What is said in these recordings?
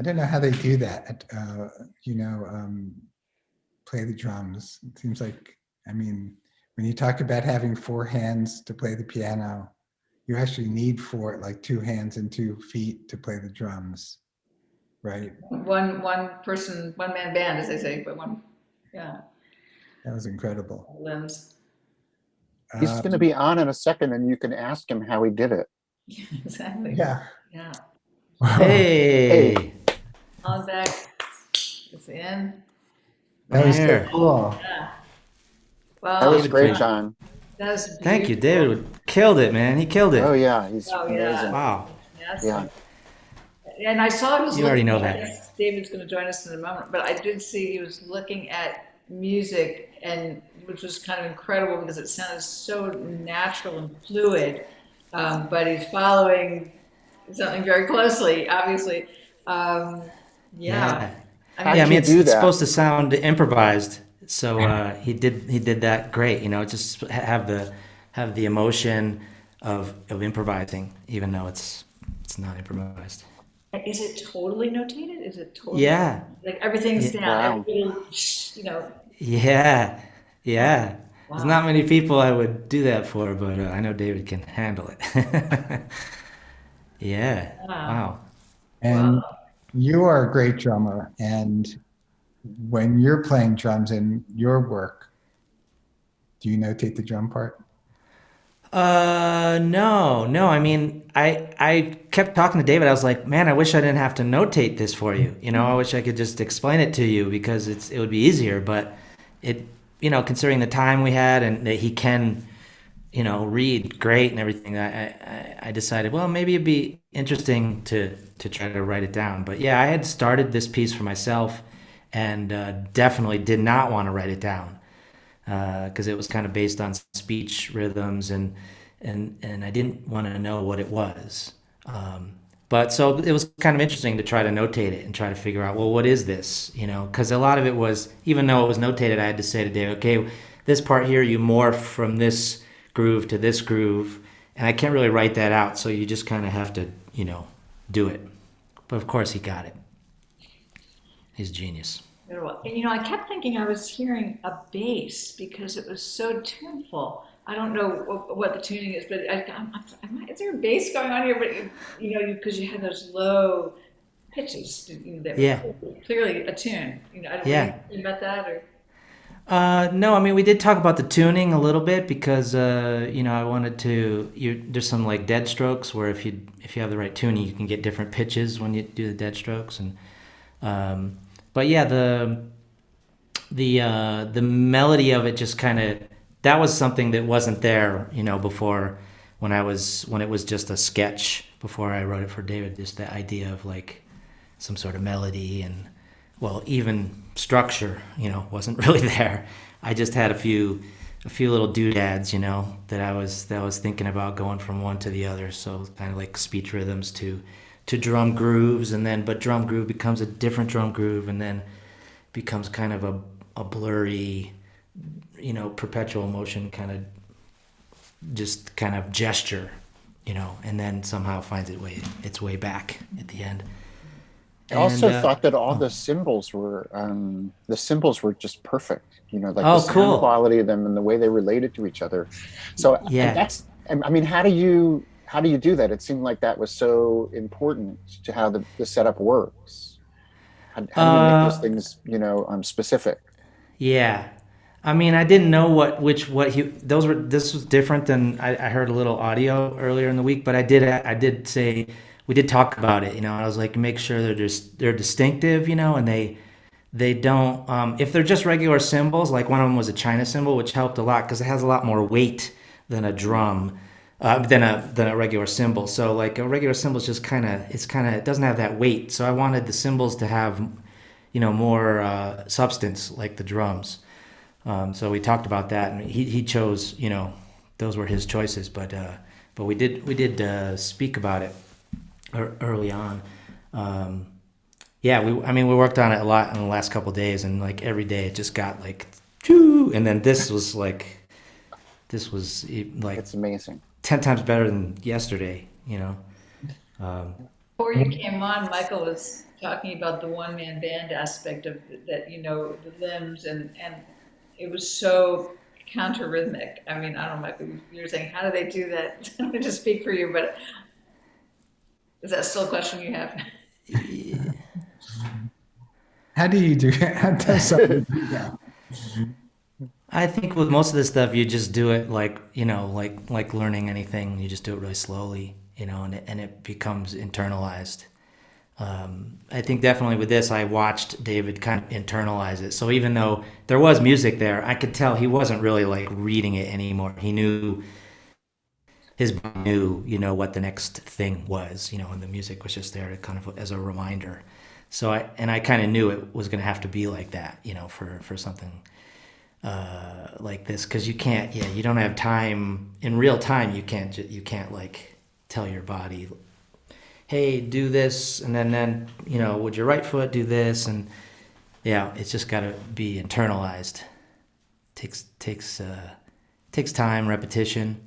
don't know how they do that. Play the drums. It seems like, I mean, when you talk about having 4 hands to play the piano, you actually need 4, like 2 hands and 2 feet to play the drums, right? One person, one man band, as they say, but one, yeah, That was incredible. limbs. He's going to be on in a second, and you can ask him how he did it. Exactly. Yeah. Yeah. Hey, Hollenbeck is in. That was so here. cool. Yeah. That was David great, Cossin. John. That was Thank you, beautiful. David. Killed it, man. He killed Oh it. yeah, he's Oh, amazing. yeah. Wow. Yes. Yeah. And I saw he was You already looking know at, that. David's going to join us in a moment, but I did see he was looking at music, and which was kind of incredible because it sounded so natural and fluid. But he's following something very closely, obviously. Um, yeah. Yeah. I How Yeah, mean, I did mean you do it's that? supposed to sound improvised. So he did that great, just have the emotion of improvising, even though it's not improvised. is it totally notated? Is it totally Yeah. like everything's Yeah. down, every Wow. little, Yeah. wow, Yeah. There's wow. not many people I would do that for, but I know David can handle it. Yeah. Wow. Wow. And Wow. you are a great drummer. And when you're playing drums in your work, do you notate the drum part? No, no. I mean, I kept talking to David. I was like, man, I wish I didn't have to notate this for you. I wish I could just explain it to you because it would be easier. But it, considering the time we had and that he can, read great and everything, I decided, well, maybe it'd be interesting to try to write it down. But yeah, I had started this piece for myself and definitely did not want to write it down because it was kind of based on speech rhythms and I didn't want to know what it was. But so it was kind of interesting to try to notate it and try to figure out, well, what is this? Because a lot of it was, even though it was notated, I had to say to David, okay, this part here, you morph from this groove to this groove, and I can't really write that out. So you just kind of have to, do it. But of course, he got it. He's a genius. And I kept thinking I was hearing a bass because it was so tuneful. I don't know what the tuning is, but is there a bass going on here? But because you had those low pitches, that were Yeah, clearly a tune. I don't know yeah. about that or. No, I mean we did talk about the tuning a little bit because I wanted to. There's some like dead strokes where if you have the right tuning, you can get different pitches when you do the dead strokes but yeah, the melody of it just kind of that was something that wasn't there, before when it was just a sketch before I wrote it for David. Just the idea of like some sort of melody and well, even structure, wasn't really there. I just had a few little doodads, that I was thinking about going from one to the other. So kind of like speech rhythms to drum grooves, and then but drum groove becomes a different drum groove, and then becomes kind of a blurry, perpetual motion kind of just kind of gesture, and then somehow finds its way back at the end. I also And thought that all oh, the symbols were just perfect. Like the oh, sound cool. quality of them and the way they related to each other. So, and Yeah. that's, I mean, how do you do that? It seemed like that was so important to how the setup works. How do you make those Uh, things, specific? yeah. I mean, I didn't know what he those were. This was different than I heard a little audio earlier in the week, but I did say we did talk about it. I was like, make sure they're distinctive, and they don't. If they're just regular cymbals, like one of them was a China cymbal, which helped a lot because it has a lot more weight than a drum, than a regular cymbal. So like a regular cymbal is just it doesn't have that weight. So I wanted the cymbals to have more substance like the drums. So we talked about that, and he chose, those were his choices. But we did speak about it early on. Yeah, we worked on it a lot in the last couple of days, and like every day it just got like, choo, and then this was like It's amazing. 10 times better than yesterday. Um, Before you came on, Michael was talking about the one-man band aspect of that, the limbs, and it was so counter-rhythmic. I mean, I don't know, Michael, you were saying, how do they do that? I don't mean to speak for you, but is that still a question you have? How do you do it? How does someone do that? I think with most of this stuff, you just do it like like learning anything. You just do it really slowly, and it becomes internalized. I think definitely with this, I watched David kind of internalize it. So even though there was music there, I could tell he wasn't really like reading it anymore. He knew his body knew, what the next thing was, and the music was just there to kind of as a reminder. So I kind of knew it was going to have to be like that, for something like this, because you can't, you don't have time in real time. You can't like tell your body, hey, do this, and then with your right foot do this, and it's just got to be internalized. Takes time, repetition.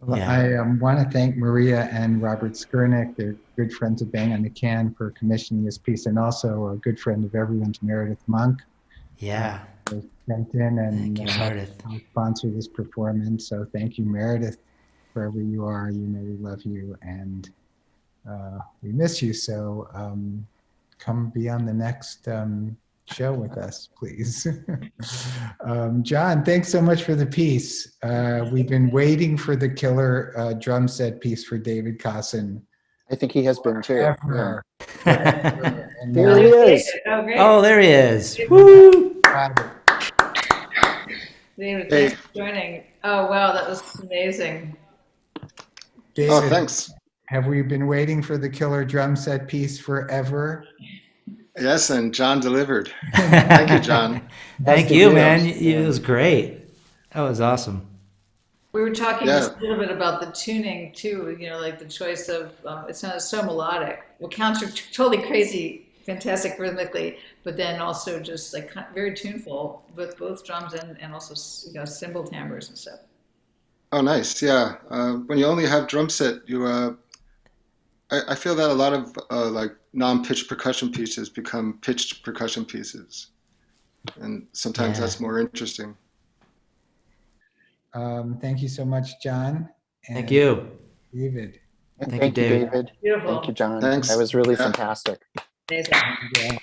Well, I want to thank Maria and Robert Skurnick. They're good friends of Bang on the Can for commissioning this piece, and also a good friend of everyone's, Meredith Monk. Yeah. They sent in and Thank you, Meredith. sponsor this performance. So thank you, Meredith, wherever you are. We love you and we miss you. So come be on the next show with us, please. John, thanks so much for the piece. We've been waiting for the killer drum set piece for David Cossin. I think he has been too. Yeah. Forever. And There he is. Oh, great. Oh, there he is. Woo! David, thanks for joining. Oh, wow, that was amazing. David, Oh, thanks. have we been waiting for the killer drum set piece forever? Yes, and John delivered. Thank you, John. Thank you, man. It was great. That was awesome. We were talking just a little bit about the tuning too, like the choice of, it sounds so melodic. Well, counts are totally crazy, fantastic rhythmically, but then also just like very tuneful with both drums and also, cymbal timbres and stuff. Oh, nice. Yeah. When you only have drum set, I feel that a lot of like non-pitched percussion pieces become pitched percussion pieces. And sometimes that's more interesting. Thank you so much, John. And Thank you. David. Thank you, David. Beautiful. Thank you, John. Thanks. That was really Yeah. fantastic. Amazing. Yeah.